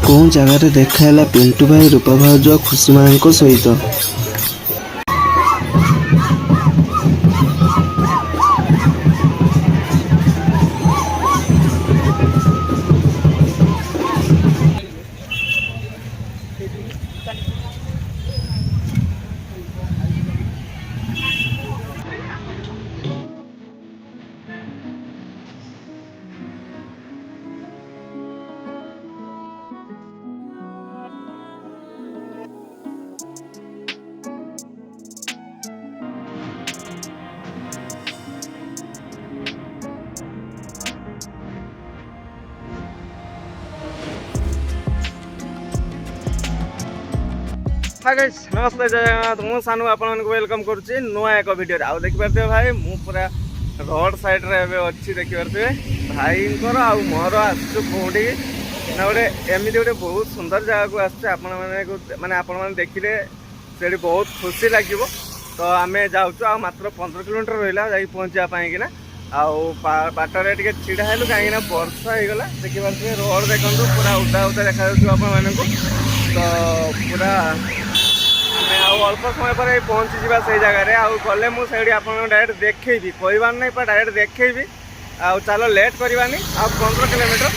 କେଉଁ ଜାଗାରେ ଦେଖା ହେଲା ପିଣ୍ଟୁ ଭାଇ ରୂପା ଭାଉଜ ଖୁସି ମାଙ୍କ ସହିତ। हाय गाइस नमस्ते जय जगन्नाथ मु सानू आपन को वेलकम करुच्ची नुआ एक वीडियो आउ देखि पारते भाई मु पूरा रोड साइड रे एबे अछि देखि पारते भाई इंकर आ मोर आसु कोडी ना गोटे एमिति गोटे बहुत सुंदर जगह को आछे आपन माने आपन माने देखिले सेडी बहुत खुशी लागिवो। तो आमे जाउछु आ मात्र 15 किलोमीटर रहिला जाई पहुंचा पाए कि ना आउ बाटरे टिके छिडा हेलु काहे ना वर्षा हे गला देखि पारते रोड देखंतु पूरा उदा उदा देखा जाउछु आपन माने को। तो पूरा अल्प समय पर पहुँची जा से जगह आउ गले मुझे आप डायरेक्ट देखी कहबार नहीं पर डायरेक्ट देखी आउ चलो लेट करवानी आ 15 किलोमीटर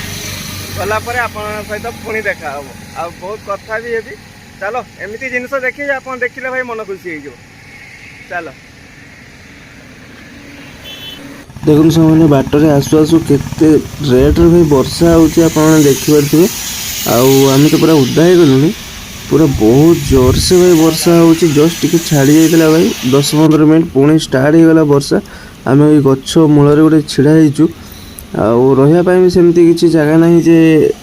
गलापर आप सहित पुणी देखा हम आ बहुत कथा भी हेबी। चलो एमती जिन देखिए आप देखिले भाई मन खुशी हो चलो देखो से बाटर आसु आसु केते रेट रे भाई वर्षा होची आपन देखि परथिबे आम तो पूरा उदा हो गलुनी पूरा बहुत जोर से भाई वर्षा होची जस्ट टिके छाड़ी जाइतला भाई 10-15 मिनट पुणी स्टार्ट हो गला वर्षा। आम ये गछ मूल गोटे छिड़ा होइचु आउ रहिया पई भी सेमती किछि जगह नहीं जे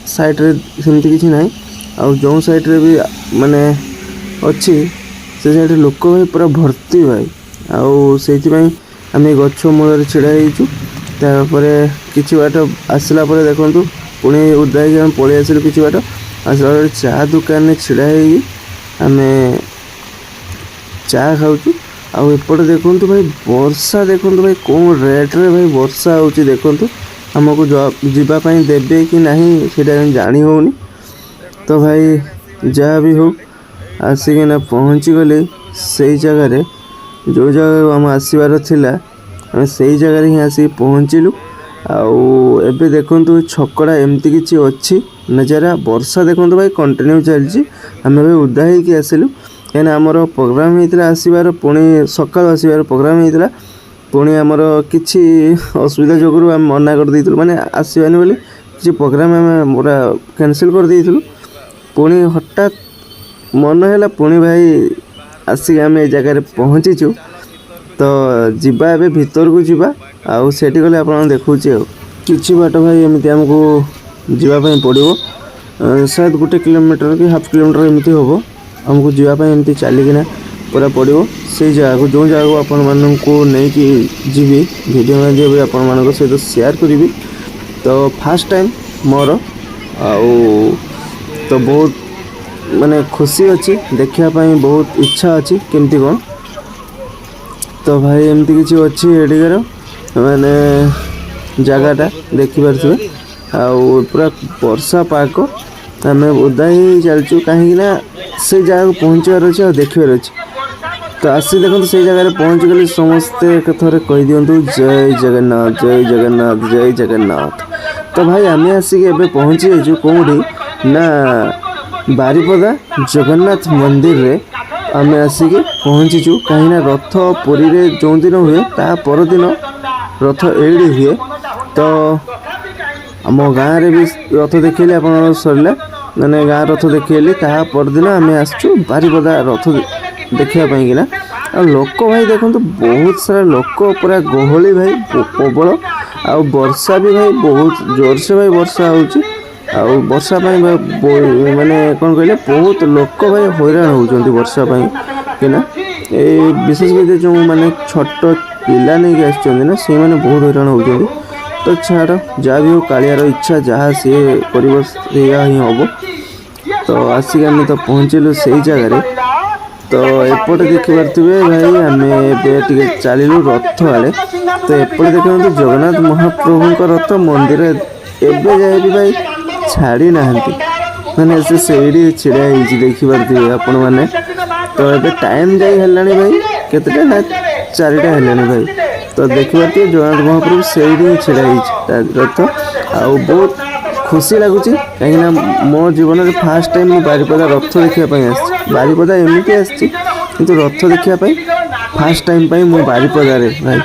साइड रे सेमती किछि नहीं आउ जो साइड रे भी माने अच्छी से साइड लोक भाई पूरा भर्ती भाई आउ सेति पई आम ये गछ मूल छिड़ा होइचु तापरे किछि बाट आसला परे देखंतु पुणी उदा ही हम पळि आसिलु किछि बाट आसला चा दुकान में छिड़ा आम चा खाऊँ आउ एपटे देखु भाई वर्षा देखु भाई कौन रेट रे भाई वर्षा होची देखु आमको जीवाई देवे कि नहीं सेटा जानी होनी। तो भाई जहाँ भी हो आसिकिना पहुँची गली से जगह जो जगह आम आसबार थिला आम से जगह ही आसिक पहुँचलु आउ एबे देखंतु छकड़ा एमती किछि अछि नजारा वर्षा देखंतु भाई कंटिन्यू चलछि। आम भाई उदा होइकि आसिलु कहीं आमर प्रोग्राम होता आसबार पुणी सकाल आसबार प्रोग्राम होता पुणी आमर किछि असुविधा जोगुरु आम मना कर देइतलु माने आसबानी बोली किछि प्रोग्राम आम पूरा कैंसिल कर देइतलु पुणी हठात मन हैला पुणी भाई आसिक आम ए जगह पहुँचीचु। तो जीवा एबे भीतर को जीवा आउ सेठी गले आपन देखौछि आ किछि बाट भाई एमती हमको जीवाई पड़ो शायद 1 किलोमीटर कि हाफ किलोमीटर एमती हम हमको जीवाई एमती चलिकिना पूरा पड़ो से जगह को जो जगह को आपण मानको नहीं कि जीवी वीडियो में आपण मान सहित शेयर करी। तो फास्ट टाइम मोर आउ तो बहुत माने खुशी अच्छी देखापी बहुत इच्छा अच्छी केमती कौन। तो भाई एमती किसी अच्छी एडिकार माने जगहटा देखिपे आउ पूरा वर्षा पाक आम उदा ही चलचु कहीं से जगह को पहुँचार अच्छे और देखार अच्छे। तो आसी देखो से जगह पहुँच गली समस्ते एक थे कह दिंतु जय जगन्नाथ जय जगन्नाथ जय जगन्नाथ। तो भाई आम आसिक एबे पहुँची जाइछु कौटी ना बारिपदा जगन्नाथ मंदिर रे आम आसिक पहुँचीचु कहीं रथ पुरी रे जो दिन हुए ता परदिन रथ एड़ी हुए। तो आम गाँव रे भी रथ देखिले आप सरला मैंने गाँव रथ देखिली ता परदिन आम आसचु बारिपदा रथ देखापी किना आ लोक भाई देखो बहुत सारा लोक पूरा गहली भाई प्रबल आ वर्षा भी भाई बहुत जोर से भाई वर्षा होची आउ वर्षा माने कौन कहले बहुत लोक भाई हैरान होउचंती वर्षा किना ए विशेष जो माने छोट पिला नहीं आसचंती ना से माने बहुत हैरान होउचंती। तो छाड़ जहाँ भी हो कालियार इच्छा जहाँ सी कर ही हम। तो आसिक आम तो पहुँचलु से जगह। तो एपटे देखिपे भाई आम ए चलू रथ आड़े। तो एपटे देखते जगन्नाथ महाप्रभु रथ मंदिर एवं जाए भी भाई छाड़ी ना ମାନେ ସେଇଠି ଛିଡ଼ା ହେଇଛି ଦେଖିପାରୁଥିବେ ଆପଣମାନେ। ତ ଏବେ ଟାଇମ୍ ଯାଇ ହେଲାଣି ଭାଇ କେତେଟା ନା 4ଟା ହେଲାଣି ଭାଇ। ତ ଦେଖିପାରୁଥିବେ ଜଗନ୍ନାଥ ମହାପ୍ରଭୁ ସେଇଠି ହିଁ ଛିଡ଼ା ହେଇଛି ତା ରଥ। ଆଉ ବହୁତ ଖୁସି ଲାଗୁଛି କାହିଁକିନା ମୋ ଜୀବନରେ ଫାର୍ଷ୍ଟ ଟାଇମ୍ ମୁଁ ବାରିପଦା ରଥ ଦେଖିବା ପାଇଁ ଆସିଛି। ବାରିପଦା ଏମିତି ଆସିଛି କିନ୍ତୁ ରଥ ଦେଖିବା ପାଇଁ ଫାର୍ଷ୍ଟ ଟାଇମ୍ ପାଇଁ ମୁଁ ବାରିପଦାରେ ଭାଇ।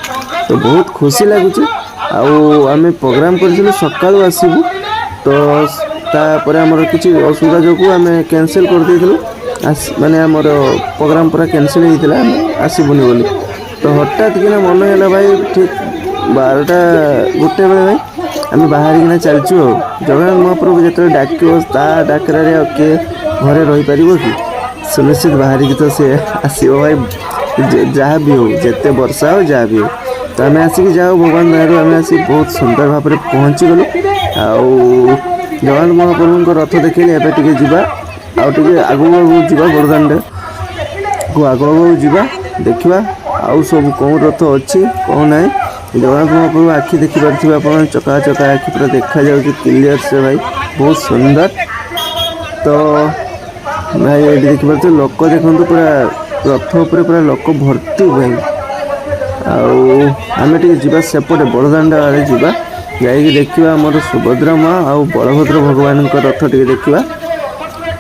ତ ବହୁତ ଖୁସି ଲାଗୁଛି। ଆଉ ଆମେ ପ୍ରୋଗ୍ରାମ କରିଥିଲୁ ସକାଳୁ ଆସିବୁ, ତ ତାପରେ ଆମର କିଛି ଅସୁବିଧା ଯୋଗୁଁ ଆମେ କ୍ୟାନସେଲ୍ କରିଦେଇଥିଲୁ। ମାନେ ଆମର ପ୍ରୋଗ୍ରାମ ପୁରା କ୍ୟାନସେଲ୍ ହେଇଥିଲା, ଆମେ ଆସିବୁନି ବୋଲି। ତ ହଠାତ୍ କିନା ମନେ ହେଲା ଭାଇ ଠିକ୍ 12ଟା 1 ବେଳେ ଭାଇ ଆମେ ବାହାରିକିନା ଚାଲିଛୁ। ଆଉ ଜଗନ୍ନାଥ ମହାପ୍ରଭୁ ଯେତେବେଳେ ଡାକିବ ତା ଡାକରାରେ ଆଉ କିଏ ଘରେ ରହିପାରିବ କି? ସୁନିଶ୍ଚିତ ବାହାରିକି ତ ସେ ଆସିବ ଭାଇ, ଯାହା ବି ହଉ, ଯେତେ ବର୍ଷା ହଉ ଯାହା ବି ହଉ। ତ ଆମେ ଆସିକି ଯାଉ ଭଗବାନ ଦୟାରୁ ଆମେ ଆସିକି ବହୁତ ସୁନ୍ଦର ଭାବରେ ପହଞ୍ଚିଗଲୁ। ଆଉ ଜଗନ୍ନାଥ ମହାପ୍ରଭୁଙ୍କ ରଥ ଦେଖିଲି। ଏବେ ଟିକେ ଯିବା ଆଉ ଟିକେ ଆଗକୁ ଯିବା, ବଡ଼ଦାଣ୍ଡକୁ ଆଗକୁ ଯିବା, ଦେଖିବା ଆଉ ସବୁ କେଉଁ ରଥ ଅଛି କ'ଣ ନାହିଁ। ଜଗନ୍ନାଥ ମହାପ୍ରଭୁ ଆଖି ଦେଖିପାରୁଥିବେ ଆପଣ, ଚକା ଚକା ଆଖି ପୁରା ଦେଖାଯାଉଛି କ୍ଲିୟର ସେ ଭାଇ, ବହୁତ ସୁନ୍ଦର। ତ ଭାଇ ଏଇଠି ଦେଖିପାରୁଥିବେ ଲୋକ ଦେଖନ୍ତୁ, ପୁରା ରଥ ଉପରେ ପୁରା ଲୋକ ଭର୍ତ୍ତି ଭାଇ। ଆଉ ଆମେ ଟିକେ ଯିବା ସେପଟେ ବଡ଼ଦାଣ୍ଡ ଆଡ଼େ ଯିବା, ଯାଇକି ଦେଖିବା ଆମର ସୁଭଦ୍ରା ମା ଆଉ ବଳଭଦ୍ର ଭଗବାନଙ୍କ ରଥ ଟିକେ ଦେଖିବା।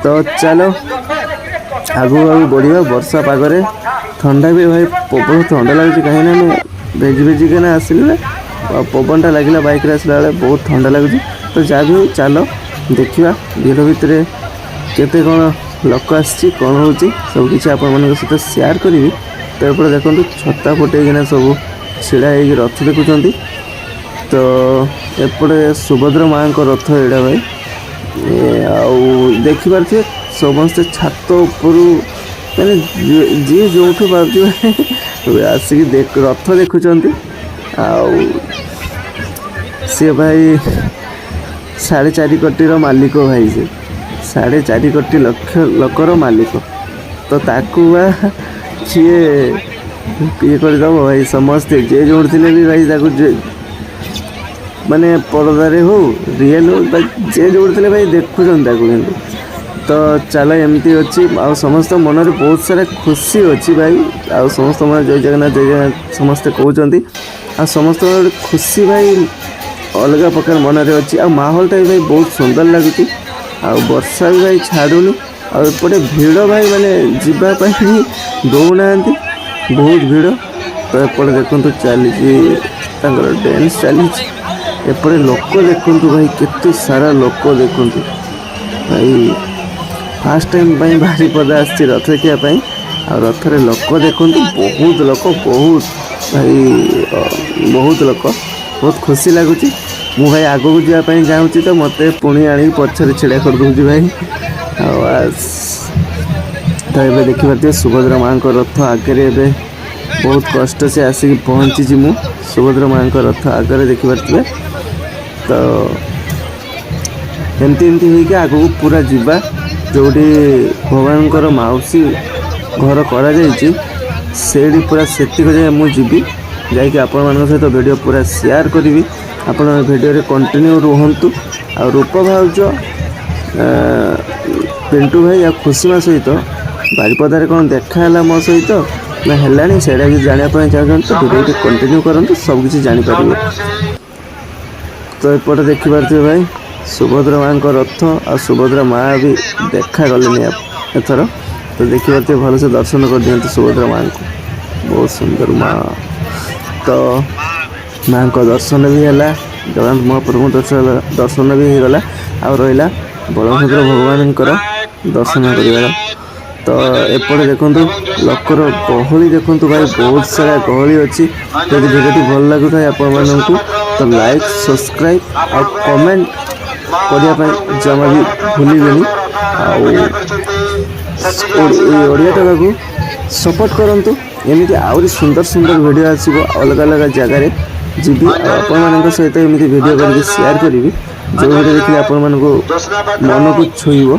ତ ଚାଲ ଆଗକୁ ବଢ଼ିବା। ବର୍ଷା ପାଗରେ ଥଣ୍ଡା ବି ଭାଇ, ପ୍ରବଳ ଥଣ୍ଡା ଲାଗୁଛି କାହିଁକିନା ଆମେ ଭେଜି ଭେଜିକିନା ଆସିଲେ ଆଉ ପବନଟା ଲାଗିଲା ବାଇକ୍ରେ ଆସିଲା ବେଳେ ବହୁତ ଥଣ୍ଡା ଲାଗୁଛି। ତ ଯାହା ବି ହଉ ଚାଲ ଦେଖିବା ଭିଡ଼ ଭିତରେ କେତେ କ'ଣ ଲୋକ ଆସିଛି, କ'ଣ ହେଉଛି ସବୁକିଛି ଆପଣମାନଙ୍କ ସହିତ ସେୟାର କରିବି। ତ ଏପଟେ ଦେଖନ୍ତୁ ଛତା ଫଟେଇକିନା ସବୁ ଛିଡ଼ା ହେଇକି ରଥ ଦେଖୁଛନ୍ତି। ତ ଏପଟେ ସୁଭଦ୍ରା ମାଆଙ୍କ ରଥ ଏଇଟା ଭାଇ। ଆଉ ଦେଖିପାରୁଥିବେ ସମସ୍ତେ ଛାତ ଉପରୁ ମାନେ ଯିଏ ଯେଉଁଠୁ ପାରୁଛି ଆସିକି ରଥ ଦେଖୁଛନ୍ତି। ଆଉ ସିଏ ଭାଇ 4.5 କୋଟିର ମାଲିକ ଭାଇ, ସେ 4.5 କୋଟି ଲୋକର ମାଲିକ। ତ ତାକୁ ବା କିଏ ଇଏ କରିଦେବ ଭାଇ। ସମସ୍ତେ ଯିଏ ଯେଉଁଠି ଥିଲେ ବି ଭାଇ ତାକୁ ମାନେ ପରଦାରେ ହଉ ରିଏଲ୍ ହଉ ଯିଏ ଯେଉଁଠି ଥିଲେ ଭାଇ ଦେଖୁଛନ୍ତି ତାକୁ। କିନ୍ତୁ ତ ଚାଲ ଏମିତି ଅଛି। ଆଉ ସମସ୍ତଙ୍କ ମନରେ ବହୁତ ସାରା ଖୁସି ଅଛି ଭାଇ। ଆଉ ସମସ୍ତଙ୍କ ମନରେ ଜୟ ଜଗନ୍ନାଥ ଜୟ ଜଗନ୍ନାଥ ସମସ୍ତେ କହୁଛନ୍ତି। ଆଉ ସମସ୍ତଙ୍କର ଗୋଟେ ଖୁସି ଭାଇ ଅଲଗା ପ୍ରକାର ମନରେ ଅଛି। ଆଉ ମାହୋଲଟା ବି ଭାଇ ବହୁତ ସୁନ୍ଦର ଲାଗୁଛି। ଆଉ ବର୍ଷା ବି ଭାଇ ଛାଡ଼ୁନି। ଆଉ ଏପଟେ ଭିଡ଼ ଭାଇ, ମାନେ ଯିବା ପାଇଁ ବି ଦେଉନାହାନ୍ତି, ବହୁତ ଭିଡ଼। ତ ଏପଟେ ଦେଖନ୍ତୁ ଚାଲିଛି ତାଙ୍କର ଡ୍ୟାନ୍ସ ଚାଲିଛି। ଏପଟେ ଲୋକ ଦେଖନ୍ତୁ ଭାଇ, କେତେ ସାରା ଲୋକ ଦେଖନ୍ତୁ ଭାଇ। ଫାର୍ଷ୍ଟ ଟାଇମ୍ ପାଇଁ ବାରିପଦା ଆସିଛି ରଥ ଦେଖିବା ପାଇଁ। ଆଉ ରଥରେ ଲୋକ ଦେଖନ୍ତୁ, ବହୁତ ଲୋକ, ବହୁତ ଭାଇ, ବହୁତ ଲୋକ। ବହୁତ ଖୁସି ଲାଗୁଛି। ମୁଁ ଭାଇ ଆଗକୁ ଯିବା ପାଇଁ ଚାହୁଁଛି ତ ମୋତେ ପୁଣି ଆଣିକି ପଛରେ ଛିଡ଼ା କରିଦେଉଛି ଭାଇ। ଆଉ ତ ଏବେ ଦେଖିପାରୁଥିବେ ସୁଭଦ୍ରା ମାଆଙ୍କ ରଥ ଆଗରେ ଏବେ ବହୁତ କଷ୍ଟ ସେ ଆସିକି ପହଞ୍ଚିଛି। ମୁଁ ସୁଭଦ୍ରା ମାଆଙ୍କ ରଥ ଆଗରେ ଦେଖିପାରୁଥିବେ। ତ ଏମିତି ହେଇକି ଆଗକୁ ପୁରା ଯିବା, ଯେଉଁଠି ଭଗବାନଙ୍କର ମାଉସୀ ଘର କରାଯାଇଛି ସେଇଠି ପୁରା ସେତିକି ଯାଏ ମୁଁ ଯିବି। ଯାଇକି ଆପଣମାନଙ୍କ ସହିତ ଭିଡ଼ିଓ ପୁରା ସେୟାର କରିବି। ଆପଣ ଭିଡ଼ିଓରେ କଣ୍ଟିନ୍ୟୁ ରୁହନ୍ତୁ। ଆଉ ରୂପ ଭାଉଜ, ପିଣ୍ଟୁ ଭାଇ ଆଉ ଖୁସିମା ସହିତ ବାରିପଦାରେ କ'ଣ ଦେଖା ହେଲା ମୋ ସହିତ ନା ହେଲାଣି, ସେଇଟା ଯଦି ଜାଣିବା ପାଇଁ ଚାହୁଁଛନ୍ତି ତ ଭିଡ଼ିଓଟି କଣ୍ଟିନ୍ୟୁ କରନ୍ତୁ, ସବୁକିଛି ଜାଣିପାରିବେ। ତ ଏପଟେ ଦେଖିପାରୁଥିବେ ଭାଇ ସୁଭଦ୍ରା ମାଆଙ୍କ ରଥ। ଆଉ ସୁଭଦ୍ରା ମାଆ ବି ଦେଖାଗଲେନି ଏଥର। ତ ଦେଖିପାରୁଥିବେ ଭଲସେ ଦର୍ଶନ କରିଦିଅନ୍ତୁ ସୁଭଦ୍ରା ମାଆଙ୍କୁ, ବହୁତ ସୁନ୍ଦର ମା। ତ ମାଆଙ୍କ ଦର୍ଶନ ବି ହେଲା, ଜଗନ୍ନାଥ ମହାପ୍ରଭୁଙ୍କ ଦର୍ଶନ ବି ହେଇଗଲା। ଆଉ ରହିଲା ବଳଭଦ୍ର ଭଗବାନଙ୍କର ଦର୍ଶନ କରିବାର। ତ ଏପଟେ ଦେଖନ୍ତୁ ଲୋକର ଗହଳି ଦେଖନ୍ତୁ ଭାଇ, ବହୁତ ସାରା ଗହଳି ଅଛି। ଯଦି ଭିଡ଼ିଓଟି ଭଲ ଲାଗୁଥାଏ ଆପଣମାନଙ୍କୁ ତ ଲାଇକ୍, ସବସ୍କ୍ରାଇବ୍ ଆଉ କମେଣ୍ଟ କରିବା ପାଇଁ ଜମା ବି ଭୁଲିବେନି। ଆଉ ଏଇ ଓଡ଼ିଆ ଟୋକାକୁ ସପୋର୍ଟ କରନ୍ତୁ। ଏମିତି ଆହୁରି ସୁନ୍ଦର ସୁନ୍ଦର ଭିଡ଼ିଓ ଆସିବ, ଅଲଗା ଅଲଗା ଜାଗାରେ ଯିବି। ଆଉ ଆପଣମାନଙ୍କ ସହିତ ଏମିତି ଭିଡ଼ିଓ କରିକି ସେୟାର କରିବି। ଯେଉଁ ଭିଡ଼ିଓ ଦେଖିଲେ ଆପଣମାନଙ୍କୁ ମନକୁ ଛୁଇଁବ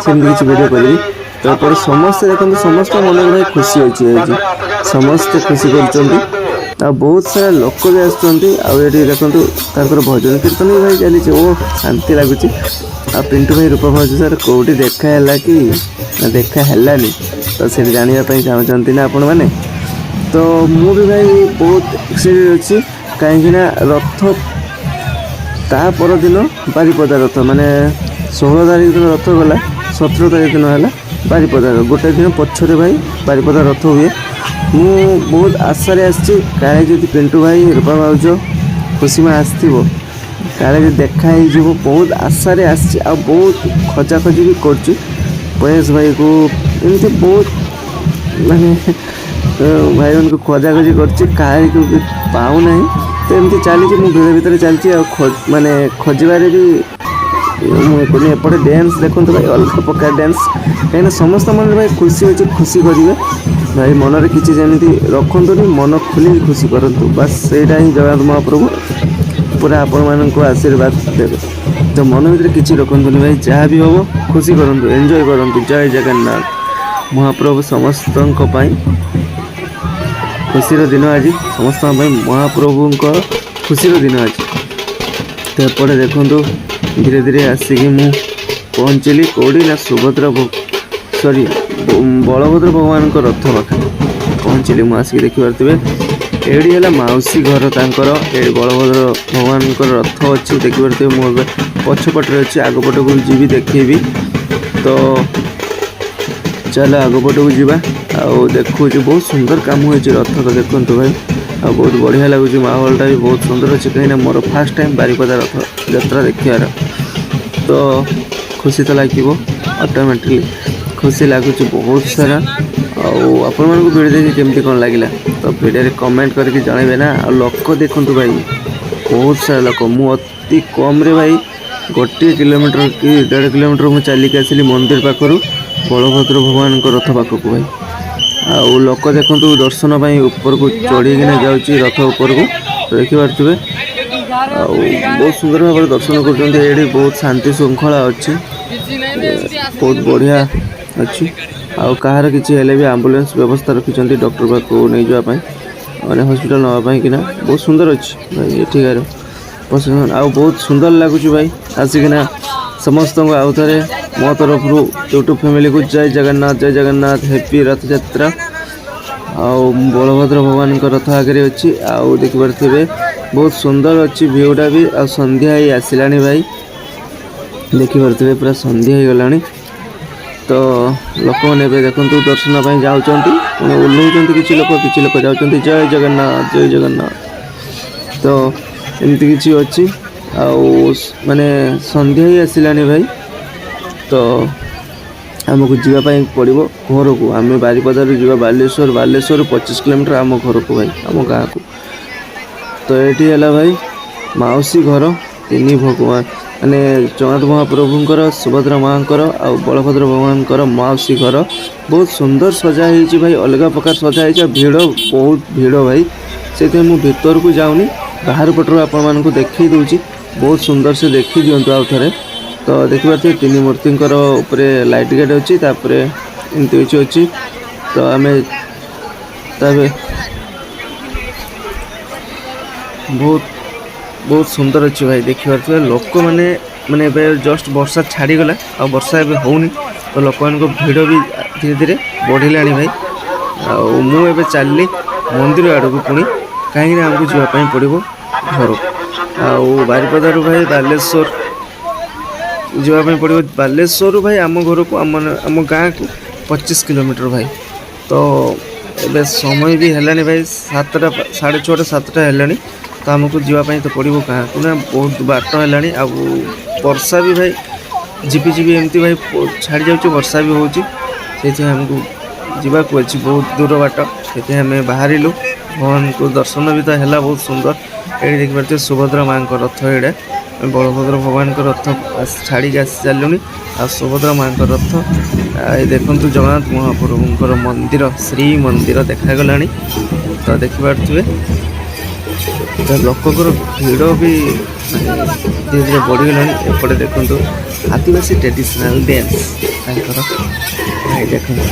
ସେମିତି କିଛି ଭିଡ଼ିଓ କରିବି। ତ ଏପଟେ ସମସ୍ତେ ଦେଖନ୍ତୁ, ସମସ୍ତଙ୍କ ମନରେ ଭାଇ ଖୁସି ଅଛି ଆଜି, ସମସ୍ତେ ଖୁସି କରୁଛନ୍ତି। ଆଉ ବହୁତ ସାରା ଲୋକ ବି ଆସୁଛନ୍ତି। ଆଉ ଏଠି ଦେଖନ୍ତୁ ତାଙ୍କର ଭଜନ କୀର୍ତ୍ତନ ବି ଭାଇ ଚାଲିଛି। ଓ ଶାନ୍ତି ଲାଗୁଛି। ଆଉ ପିଣ୍ଟୁ ଭାଇ ରୂପା ଭାଉଜ ସାର୍ କେଉଁଠି ଦେଖା ହେଲା କି ନା ଦେଖା ହେଲାନି, ତ ସେଠି ଜାଣିବା ପାଇଁ ଚାହୁଁଛନ୍ତି ନା ଆପଣମାନେ। ତ ମୁଁ ବି ଭାଇ ବହୁତ ଏକ୍ସାଇଟେଡ଼ ଅଛି, କାହିଁକିନା ରଥ ତା ପରଦିନ ବାରିପଦା ରଥ, ମାନେ 16 ତାରିଖ ଦିନ ରଥ ଗଲା, 17 ତାରିଖ ଦିନ ହେଲା ବାରିପଦା, ଗୋଟେ ଦିନ ପଛରେ ଭାଇ ବାରିପଦା ରଥ ହୁଏ। ମୁଁ ବହୁତ ଆଶାରେ ଆସିଛି, କାଳେ ଯଦି ପିଣ୍ଟୁ ଭାଇ ରୂପା ଭାଉଜ ଖୁସିମା ଆସିଥିବ, କାଳେ ଯଦି ଦେଖା ହେଇଯିବ, ବହୁତ ଆଶାରେ ଆସିଛି। ଆଉ ବହୁତ ଖୋଜାଖୋଜି ବି କରୁଛି ପୟେଶ ଭାଇକୁ, ଏମିତି ବହୁତ ମାନେ ଭାଇମାନଙ୍କୁ ଖୋଜାଖୋଜି କରୁଛି, କାହାରିକୁ ବି ପାଉନାହିଁ। ତ ଏମିତି ଚାଲିଛି, ମୁଁ ଭିଡ଼ ଭିତରେ ଚାଲିଛି, ଆଉ ମାନେ ଖୋଜିବାରେ ବି ମୁଁ ଏପଟେ ଡ୍ୟାନ୍ସ ଦେଖନ୍ତୁ ଭାଇ, ଅଲଗା ପ୍ରକାର ଡ୍ୟାନ୍ସ, କାହିଁକିନା ସମସ୍ତ ମନରେ ଭାଇ ଖୁସି ଅଛି, ଖୁସି କରିବେ ଭାଇ, ମନରେ କିଛି ଯେମିତି ରଖନ୍ତୁନି, ମନ ଖୋଲିକି ଖୁସି କରନ୍ତୁ, ବାସ୍ ସେଇଟା ହିଁ ଜଗନ୍ନାଥ ମହାପ୍ରଭୁ ପୁରା ଆପଣମାନଙ୍କୁ ଆଶୀର୍ବାଦ ଦେବେ। ତ ମନ ଭିତରେ କିଛି ରଖନ୍ତୁନି ଭାଇ, ଯାହା ବି ହେବ ଖୁସି କରନ୍ତୁ, ଏନ୍ଜୟ କରନ୍ତୁ। ଜୟ ଜଗନ୍ନାଥ। ମହାପ୍ରଭୁ ସମସ୍ତଙ୍କ ପାଇଁ ଖୁସିର ଦିନ ଆଜି, ସମସ୍ତଙ୍କ ପାଇଁ ମହାପ୍ରଭୁଙ୍କ ଖୁସିର ଦିନ ଆଜି। ତ ଏପଟେ ଦେଖନ୍ତୁ ଧୀରେ ଧୀରେ ଆସିକି ମୁଁ ପହଞ୍ଚିଲି କେଉଁଠି ନା ବଳଭଦ୍ର ଭଗବାନଙ୍କ ରଥ ପାଖରେ ପହଞ୍ଚିଲି ମୁଁ ଆସିକି। ଦେଖିପାରୁଥିବେ ଏଇଠି ହେଲା ମାଉସୀ ଘର ତାଙ୍କର, ଏଇଠି ବଳଭଦ୍ର ଭଗବାନଙ୍କର ରଥ ଅଛି, ଦେଖିପାରୁଥିବେ। ମୁଁ ଏବେ ପଛପଟରେ ଅଛି, ଆଗପଟକୁ ଯିବି ଦେଖେଇବି। ତ ଚାଲ ଆଗପଟକୁ ଯିବା। ଆଉ ଦେଖୁଛି ବହୁତ ସୁନ୍ଦର କାମ ହେଇଛି ରଥର, ଦେଖନ୍ତୁ ଭାଇ, ଆଉ ବହୁତ ବଢ଼ିଆ ଲାଗୁଛି, ମାହୋଲଟା ବି ବହୁତ ସୁନ୍ଦର ଅଛି, କାହିଁକିନା ମୋର ଫାର୍ଷ୍ଟ ଟାଇମ୍ ବାରିପଦା ରଥଯାତ୍ରା ଦେଖିବାର। ତ ଖୁସି ତ ଲାଗିବ, ଅଟୋମେଟିକଲି ଖୁସି ଲାଗୁଛି ବହୁତ ସାରା। ଆଉ ଆପଣମାନଙ୍କୁ ଭିଡ଼ିଓ ଦେଖି କେମିତି କ'ଣ ଲାଗିଲା, ତ ଭିଡ଼ିଓରେ କମେଣ୍ଟ କରିକି ଜଣାଇବେ ନା। ଆଉ ଲୋକ ଦେଖନ୍ତୁ ଭାଇ, ବହୁତ ସାରା ଲୋକ। ମୁଁ ଅତି କମ୍ରେ ଭାଇ 1 କିଲୋମିଟର କି 1.5 କିଲୋମିଟର ମୁଁ ଚାଲିକି ଆସିଲି ମନ୍ଦିର ପାଖରୁ ବଳଭଦ୍ର ଭଗବାନଙ୍କ ରଥ ପାଖକୁ ଭାଇ। ଆଉ ଲୋକ ଦେଖନ୍ତୁ ଦର୍ଶନ ପାଇଁ ଉପରକୁ ଚଢ଼ିକିନା ଯାଉଛି ରଥ ଉପରକୁ, ତ ଦେଖିପାରୁଥିବେ। ଆଉ ବହୁତ ସୁନ୍ଦର ଭାବରେ ଦର୍ଶନ କରୁଛନ୍ତି, ଏଇଠି ବହୁତ ଶାନ୍ତି ଶୃଙ୍ଖଳା ଅଛି, ବହୁତ ବଢ଼ିଆ ଅଛି। ଆଉ କାହାର କିଛି ହେଲେ ବି ଆମ୍ବୁଲାନ୍ସ ବ୍ୟବସ୍ଥା ରଖିଛନ୍ତି ଡକ୍ଟର ପାଖକୁ ନେଇଯିବା ପାଇଁ, ମାନେ ହସ୍ପିଟାଲ ନେବା ପାଇଁ କିନା, ବହୁତ ସୁନ୍ଦର ଅଛି ଭାଇ ଏଠିକାର ପ୍ରଶାସନ। ଆଉ ବହୁତ ସୁନ୍ଦର ଲାଗୁଛି ଭାଇ ଆସିକିନା। ସମସ୍ତଙ୍କୁ ଆଉ ଥରେ ମୋ ତରଫରୁ ୟୁଟ୍ୟୁବ୍ ଫ୍ୟାମିଲିକୁ ଜୟ ଜଗନ୍ନାଥ, ଜୟ ଜଗନ୍ନାଥ, ହେପି ରଥଯାତ୍ରା। ଆଉ ବଳଭଦ୍ର ଭଗବାନଙ୍କ ରଥ ଆଗରେ ଅଛି, ଆଉ ଦେଖିପାରୁଥିବେ ବହୁତ ସୁନ୍ଦର ଅଛି ଭିଉଟା ବି। ଆଉ ସନ୍ଧ୍ୟା ହେଇ ଆସିଲାଣି ଭାଇ, ଦେଖିପାରୁଥିବେ ପୁରା ସନ୍ଧ୍ୟା ହେଇଗଲାଣି। ତ ଲୋକମାନେ ଏବେ ଦେଖନ୍ତୁ ଦର୍ଶନ ପାଇଁ ଯାଉଛନ୍ତି, ପୁଣି ଓହ୍ଲାଉଛନ୍ତି କିଛି ଲୋକ ଯାଉଛନ୍ତି। ଜୟ ଜଗନ୍ନାଥ, ଜୟ ଜଗନ୍ନାଥ। ତ ଏମିତି କିଛି ଅଛି, ଆଉ ମାନେ ସନ୍ଧ୍ୟା ହେଇ ଆସିଲାଣି ଭାଇ। ତ ଆମକୁ ଯିବା ପାଇଁ ପଡ଼ିବ ଘରକୁ, ଆମେ ବାରିପଦାରୁ ଯିବା ବାଲେଶ୍ୱର, ବାଲେଶ୍ୱରରୁ 25 କିଲୋମିଟର ଆମ ଘରକୁ ଭାଇ, ଆମ ଗାଁକୁ। ତ ଏଇଠି ହେଲା ଭାଇ ମାଉସୀ ଘର, ତିନି ଭଗବାନ, ମାନେ ଜଗନ୍ନାଥ ମହାପ୍ରଭୁଙ୍କର, ସୁଭଦ୍ରା ମାଆଙ୍କର, ଆଉ ବଳଭଦ୍ର ଭଗବାନଙ୍କର ମାଉସୀ ଘର। ବହୁତ ସୁନ୍ଦର ସଜା ହେଇଛି ଭାଇ, ଅଲଗା ପ୍ରକାର ସଜା ହେଇଛି। ଆଉ ଭିଡ଼, ବହୁତ ଭିଡ଼ ଭାଇ, ସେଥିପାଇଁ ମୁଁ ଭିତରକୁ ଯାଉନି, ବାହାର ପଟରୁ ଆପଣମାନଙ୍କୁ ଦେଖେଇ ଦେଉଛି। ବହୁତ ସୁନ୍ଦର ସେ ଦେଖି ଦିଅନ୍ତୁ ଆଉ ଥରେ। ତ ଦେଖିପାରୁଥିବେ ତିନି ମୂର୍ତ୍ତିଙ୍କର ଉପରେ ଲାଇଟ୍ ଗେଟ୍ ଅଛି, ତାପରେ ଏମିତି କିଛି ଅଛି। ତ ଆମେ ତାପରେ ବହୁତ ସୁନ୍ଦର ଅଛି ଭାଇ, ଦେଖିପାରୁଥିବେ। ଲୋକମାନେ ମାନେ ଏବେ ଜଷ୍ଟ ବର୍ଷା ଛାଡ଼ିଗଲା, ଆଉ ବର୍ଷା ଏବେ ହେଉନି, ତ ଲୋକମାନଙ୍କ ଭିଡ଼ ବି ଧୀରେ ଧୀରେ ବଢ଼ିଲାଣି ଭାଇ। ଆଉ ମୁଁ ଏବେ ଚାଲିଲି ମନ୍ଦିର ଆଡ଼କୁ ପୁଣି, କାହିଁକିନା ଆମକୁ ଯିବା ପାଇଁ ପଡ଼ିବ ଘରକୁ। ଆଉ ବାରିପଦାରୁ ଭାଇ ବାଲେଶ୍ୱର ଯିବା ପାଇଁ ପଡ଼ିବ। ବାଲେଶ୍ୱରରୁ ଭାଇ ଆମ ଘରକୁ, ଆମ ଗାଁକୁ 25 କିଲୋମିଟର ଭାଇ। ତ ଏବେ ସମୟ ବି ହେଲାଣି ଭାଇ 7ଟା, 6:30, 7ଟା ହେଲାଣି। ତ ଆମକୁ ଯିବା ପାଇଁ ତ ପଡ଼ିବ ଗାଁକୁ ନା, ବହୁତ ବାଟ ହେଲାଣି। ଆଉ ବର୍ଷା ବି ଭାଇ ଝିପିଝିପି ଏମିତି ଭାଇ ଛାଡ଼ି ଯାଉଛି, ବର୍ଷା ବି ହେଉଛି, ସେଇଥିପାଇଁ ଆମକୁ ଯିବାକୁ ଅଛି ବହୁତ ଦୂର ବାଟ। ସେଥିପାଇଁ ଆମେ ବାହାରିଲୁ, ଭଗବାନଙ୍କୁ ଦର୍ଶନ ବି ତ ହେଲା ବହୁତ ସୁନ୍ଦର। ଏଇଠି ଦେଖିପାରୁଥିବେ ସୁଭଦ୍ରା ମାଆଙ୍କ ରଥ, ଏଇଟା ବଳଭଦ୍ର ଭଗବାନଙ୍କ ରଥ ଛାଡ଼ିକି ଆସି ସାରିଲୁଣି, ଆଉ ସୁଭଦ୍ରା ମାଆଙ୍କ ରଥ। ଏଇ ଦେଖନ୍ତୁ ଜଗନ୍ନାଥ ମହାପ୍ରଭୁଙ୍କର ମନ୍ଦିର, ଶ୍ରୀମନ୍ଦିର ଦେଖାଗଲାଣି, ତ ଦେଖିପାରୁଥିବେ। ତ ଲୋକଙ୍କର ଭିଡ଼ ବି ଧୀରେ ଧୀରେ ବଢ଼ିଗଲାଣି। ଏପଟେ ଦେଖନ୍ତୁ ଆଦିବାସୀ ଟ୍ରେଡ଼ିସନାଲ୍ ଡ୍ୟାନ୍ସ ତାଙ୍କର, ଭାଇ ଦେଖନ୍ତୁ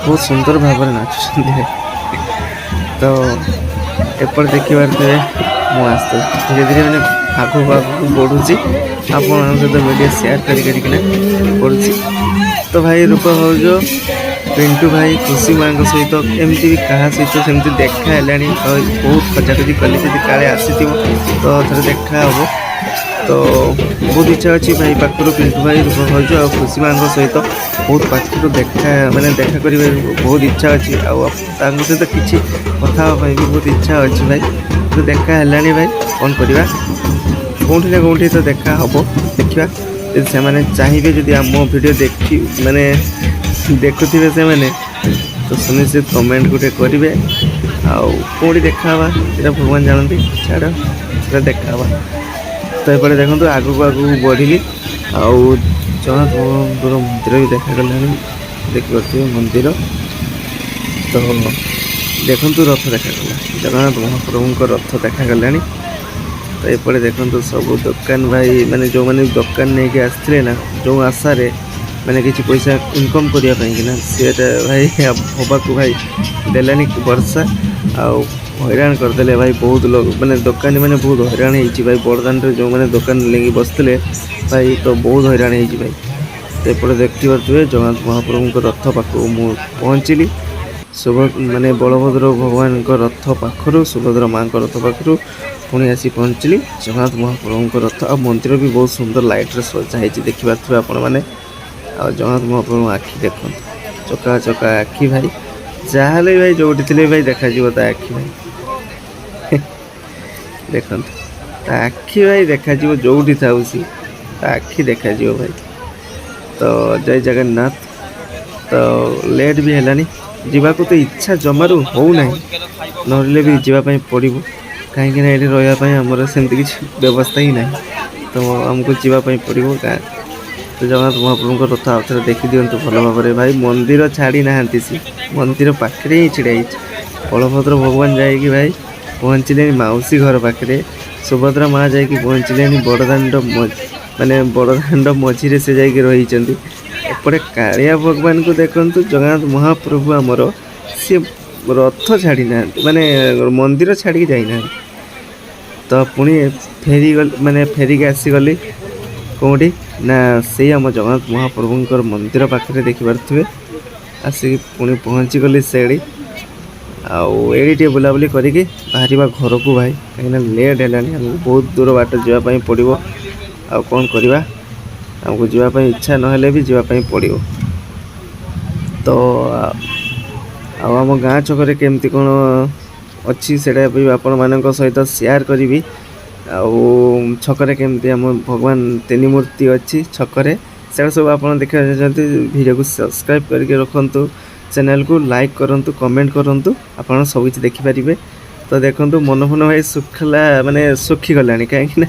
ବହୁତ ସୁନ୍ଦର ଭାବରେ ନାଚୁଛନ୍ତି। ତ ଏପଟେ ଦେଖିପାରୁଥିବେ ମୁଁ ଆସ୍ତେ ଧୀରେ ଧୀରେ ମାନେ ଆଗକୁ ଆଗକୁ ବଢ଼ୁଛି ଆପଣଙ୍କ ସହିତ ଭିଡ଼ିଓ ସେୟାର କରିକିନା କରୁଛି। ତ ଭାଇ ରୂପା ଭାଉଜ ପିଣ୍ଟୁ ଭାଇ ଖୁସି ମାଙ୍କ ସହିତ ଏମିତି ବି କାହା ସହିତ ସେମିତି ଦେଖା ହେଲାଣି ବହୁତ ଖୋଜାଖୋଜି କଲି ଯଦି କାଳେ ଆସିଥିବ ତ ଥରେ ଦେଖା ହେବ। ତ ବହୁତ ଇଚ୍ଛା ଅଛି ଭାଇ ପାଖରୁ ପିଣ୍ଟୁ ଭାଇ ରୂପା ଭାଉଜ ଆଉ ଖୁସି ମାଙ୍କ ସହିତ ବହୁତ ପାଖରୁ ଦେଖା କରିବାକୁ ବହୁତ ଇଚ୍ଛା ଅଛି ଆଉ ତାଙ୍କ ସହିତ କିଛି କଥା ହେବା ପାଇଁ ବି ବହୁତ ଇଚ୍ଛା ଅଛି ଭାଇ। ତ ଦେଖା ହେଲାଣି ଭାଇ କ'ଣ କରିବା କେଉଁଠି ନା କେଉଁଠି ତ ଦେଖା ହେବ ଦେଖିବା ଯଦି ସେମାନେ ଚାହିଁବେ ଯଦି ଆମ ଭିଡ଼ିଓ ଦେଖୁଥିବେ ସେମାନେ ତ ସୁନିଶ୍ଚିତ କମେଣ୍ଟ ଗୋଟେ କରିବେ ଆଉ କେଉଁଠି ଦେଖା ହେବା ସେଇଟା ଭଗବାନ ଜାଣନ୍ତି ଛାଡ଼ ସେଟା ଦେଖା ହେବା। ତ ଏପଟେ ଦେଖନ୍ତୁ ଆଗକୁ ଆଗକୁ ବଢ଼ିଲି ଆଉ ଜଗନ୍ନାଥ ମନ୍ଦିର ବି ଦେଖାଗଲାଣି ଦେଖିପାରୁଥିବେ ମନ୍ଦିର। ତ ଦେଖନ୍ତୁ ରଥ ଦେଖାଗଲା ଜଗନ୍ନାଥ ମହାପ୍ରଭୁଙ୍କ ରଥ ଦେଖାଗଲାଣି। ତ ଏପଟେ ଦେଖନ୍ତୁ ସବୁ ଦୋକାନ ଭାଇ ଯେଉଁମାନେ ଦୋକାନ ନେଇକି ଆସିଥିଲେ ନା ଯେଉଁ ଆଶାରେ କିଛି ପଇସା ଇନକମ୍ କରିବା ପାଇଁକିନା ସେଟା ଭାଇ ହେବାକୁ ଭାଇ ଦେଲାନି ବର୍ଷା ଆଉ ହଇରାଣ କରିଦେଲେ ଭାଇ ବହୁତ ଲୋକ ଦୋକାନୀ ବହୁତ ହଇରାଣ ହେଇଛି ଭାଇ। ବଡ଼ଦାଣ୍ଡରେ ଯେଉଁମାନେ ଦୋକାନ ନେଇକି ବସିଥିଲେ ଭାଇ ତ ବହୁତ ହଇରାଣ ହେଇଛି ଭାଇ। ତ ଏପଟେ ଦେଖିପାରୁଥିବେ ଜଗନ୍ନାଥ ମହାପ୍ରଭୁଙ୍କ ରଥ ପାଖକୁ ମୁଁ ପହଞ୍ଚିଲି। ବଳଭଦ୍ର ଭଗବାନଙ୍କ ରଥ ପାଖରୁ ସୁଭଦ୍ରା ମାଙ୍କ ରଥ ପାଖରୁ ପୁଣି ଆସି ପହଞ୍ଚିଲି ଜଗନ୍ନାଥ ମହାପ୍ରଭୁଙ୍କ ରଥ ଆଉ ମନ୍ଦିର ବି ବହୁତ ସୁନ୍ଦର ଲାଇଟ୍ରେ ସଜା ହେଇଛି ଦେଖିପାରୁଥିବେ ଆପଣମାନେ। ଆଉ ଜଗନ୍ନାଥ ମହାପ୍ରଭୁଙ୍କ ଆଖି ଦେଖନ୍ତୁ ଚକା ଚକା ଆଖି ଭାଇ ଯାହାହେଲେ ଭାଇ ଯେଉଁଠି ଥିଲେ ଭାଇ ଦେଖାଯିବ ତା ଆଖି ଭାଇ ଦେଖନ୍ତୁ ତା ଆଖି ଭାଇ ଦେଖାଯିବ ଯେଉଁଠି ଥାଉଛି ତା ଆଖି ଦେଖାଯିବ ଭାଇ। ତ ଜୟ ଜଗନ୍ନାଥ। ତ ଲେଟ୍ ବି ହେଲାନି ଯିବାକୁ ତ ଇଚ୍ଛା ଜମାରୁ ହେଉନାହିଁ ନହେଲେ ବି ଯିବା ପାଇଁ ପଡ଼ିବ କାହିଁକିନା ଏଠି ରହିବା ପାଇଁ ଆମର ସେମିତି କିଛି ବ୍ୟବସ୍ଥା ହିଁ ନାହିଁ। ତ ଆମକୁ ଯିବା ପାଇଁ ପଡ଼ିବ ଗାଁ। ତ ଜଗନ୍ନାଥ ମହାପ୍ରଭୁଙ୍କ ରଥ ଆଉ ଥରେ ଦେଖିଦିଅନ୍ତୁ ଭଲ ଭାବରେ ଭାଇ ମନ୍ଦିର ଛାଡ଼ି ନାହାନ୍ତି ସେ ମନ୍ଦିର ପାଖରେ ହିଁ ଛିଡ଼ା ହେଇଛି। ବଳଭଦ୍ର ଭଗବାନ ଯାଇକି ଭାଇ ପହଞ୍ଚିଲେଣି ମାଉସୀ ଘର ପାଖରେ ସୁଭଦ୍ରା ମା ଯାଇକି ପହଞ୍ଚିଲେଣି ବଡ଼ଦାଣ୍ଡ ମଝିରେ ସେ ଯାଇକି ରହିଛନ୍ତି। ଏପଟେ କାଳିଆ ଭଗବାନଙ୍କୁ ଦେଖନ୍ତୁ ଜଗନ୍ନାଥ ମହାପ୍ରଭୁ ଆମର ସେ ରଥ ଛାଡ଼ି ନାହାନ୍ତି ମନ୍ଦିର ଛାଡ଼ିକି ଯାଇନାହାନ୍ତି। ତ ପୁଣି ଫେରିକି ଆସିଗଲି କେଉଁଠି ନା ସେଇ ଆମ ଜଗନ୍ନାଥ ମହାପ୍ରଭୁଙ୍କର ମନ୍ଦିର ପାଖରେ ଦେଖିପାରୁଥିବେ ଆସିକି ପୁଣି ପହଞ୍ଚିଗଲି ସେଇଠି। ଆଉ ଏଇଠି ଟିକେ ବୁଲାବୁଲି କରିକି ବାହାରିବା ଘରକୁ ଭାଇ କାହିଁକିନା ଲେଟ୍ ହେଲାଣି ଆମକୁ ବହୁତ ଦୂର ବାଟ ଯିବା ପାଇଁ ପଡ଼ିବ। ଆଉ କ'ଣ କରିବା ଆମକୁ ଯିବା ପାଇଁ ଇଚ୍ଛା ନହେଲେ ବି ଯିବା ପାଇଁ ପଡ଼ିବ। ତ ଆଉ ଆମ ଗାଁ ଛକରେ କେମିତି କ'ଣ ଅଛି ସେଇଟା ବି ଆପଣମାନଙ୍କ ସହିତ ସେୟାର କରିବି। ଆଉ ଛକରେ କେମିତି ଆମ ଭଗବାନ ତିନି ମୂର୍ତ୍ତି ଅଛି ଛକରେ ସେଟା ସବୁ ଆପଣ ଦେଖିବାକୁ ଚାହୁଁଛନ୍ତି ଭିଡ଼ିଓକୁ ସବସ୍କ୍ରାଇବ୍ କରିକି ରଖନ୍ତୁ ଚ୍ୟାନେଲକୁ ଲାଇକ୍ କରନ୍ତୁ କମେଣ୍ଟ କରନ୍ତୁ ଆପଣ ସବୁକିଛି ଦେଖିପାରିବେ। ତ ଦେଖନ୍ତୁ ମନ ଭାଇ ଶୁଖିଗଲାଣି କାହିଁକିନା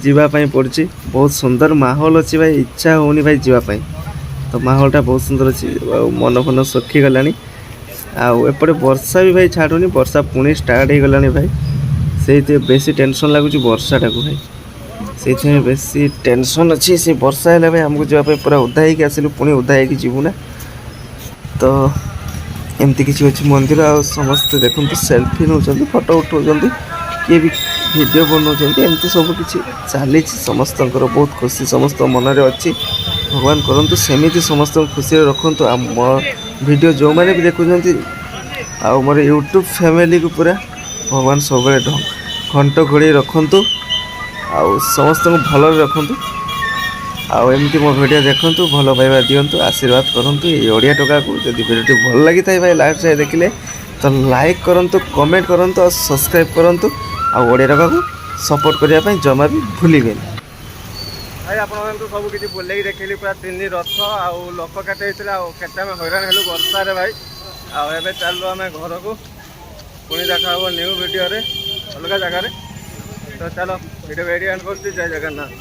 ଯିବା ପାଇଁ ପଡ଼ୁଛି। ବହୁତ ସୁନ୍ଦର ମାହୋଲ ଅଛି ଭାଇ ଇଚ୍ଛା ହେଉନି ଭାଇ ଯିବା ପାଇଁ। ତ ମାହୋଲଟା ବହୁତ ସୁନ୍ଦର ଅଛି ଆଉ ମନ ଶୁଖିଗଲାଣି। ଆଉ ଏପଟେ ବର୍ଷା ବି ଭାଇ ଛାଡ଼ୁନି ବର୍ଷା ପୁଣି ଷ୍ଟାର୍ଟ ହେଇଗଲାଣି ଭାଇ। ସେଇଥିପାଇଁ ବେଶୀ ଟେନସନ୍ ଲାଗୁଛି ବର୍ଷାଟାକୁ ଭାଇ ସେଇଥିପାଇଁ ବେଶୀ ଟେନସନ୍ ଅଛି। ସେ ବର୍ଷା ହେଲେ ଭାଇ ଆମକୁ ଯିବା ପାଇଁ ପୁରା ଓଦା ହେଇକି ଆସିଲୁ ପୁଣି ଓଦା ହେଇକି ଯିବୁ ନା। ତ ଏମିତି କିଛି ଅଛି ମନ୍ଦିର ଆଉ ସମସ୍ତେ ଦେଖନ୍ତୁ ସେଲ୍ଫି ନେଉଛନ୍ତି ଫଟୋ ଉଠାଉଛନ୍ତି କିଏ ବି ଭିଡ଼ିଓ ବନାଉଛନ୍ତି ଏମିତି ସବୁ କିଛି ଚାଲିଛି। ସମସ୍ତଙ୍କର ବହୁତ ଖୁସି ସମସ୍ତଙ୍କ ମନରେ ଅଛି। ଭଗବାନ କରନ୍ତୁ ସେମିତି ସମସ୍ତଙ୍କୁ ଖୁସିରେ ରଖନ୍ତୁ। ଆଉ ମୋ ଭିଡ଼ିଓ ଯେଉଁମାନେ ବି ଦେଖୁଛନ୍ତି ଆଉ ମୋର ୟୁଟ୍ୟୁବ୍ ଫ୍ୟାମିଲିକୁ ପୁରା ଭଗବାନ ସବୁବେଳେ ଘଣ୍ଟ ଘୋଡ଼େଇ ରଖନ୍ତୁ ଆଉ ସମସ୍ତଙ୍କୁ ଭଲରେ ରଖନ୍ତୁ। ଆଉ ଏମିତି ମୋ ଭିଡ଼ିଓ ଦେଖନ୍ତୁ ଭଲ ପାଇବା ଦିଅନ୍ତୁ ଆଶୀର୍ବାଦ କରନ୍ତୁ। ଏଇ ଓଡ଼ିଆ ଟୋକାକୁ ଯଦି ଭିଡ଼ିଓଟି ଭଲ ଲାଗିଥାଏ ଭାଇ ଲାଷ୍ଟ ଯାଏ ଦେଖିଲେ ତ ଲାଇକ୍ କରନ୍ତୁ କମେଣ୍ଟ କରନ୍ତୁ ଆଉ ସବସ୍କ୍ରାଇବ୍ କରନ୍ତୁ। ଆଉ ଓଡ଼ିଆ ଟୋକାକୁ ସପୋର୍ଟ କରିବା ପାଇଁ ଜମା ବି ଭୁଲିବେନି। ଭାଇ ଆପଣମାନଙ୍କୁ ସବୁ କିଛି ବୁଲେଇକି ଦେଖେଇଲି ପୁରା ତିନି ରଥ ଆଉ ଲୋକ କେତେ ହେଇଥିଲା ଆଉ କେତେ ଆମେ ହଇରାଣ ହେଲୁ ବର୍ଷାରେ ଭାଇ। ଆଉ ଏବେ ଚାଲୁ ଆମେ ଘରକୁ ପୁଣି ଦେଖା ହେବ ନ୍ୟୁ ଭିଡ଼ିଓରେ ଅଲଗା ଜାଗାରେ। ତ ଚାଲ ଭିଡ଼ିଓ ଏଇଠି ଏଣ୍ଡ କରୁଛି। ଜୟ ଜଗନ୍ନାଥ।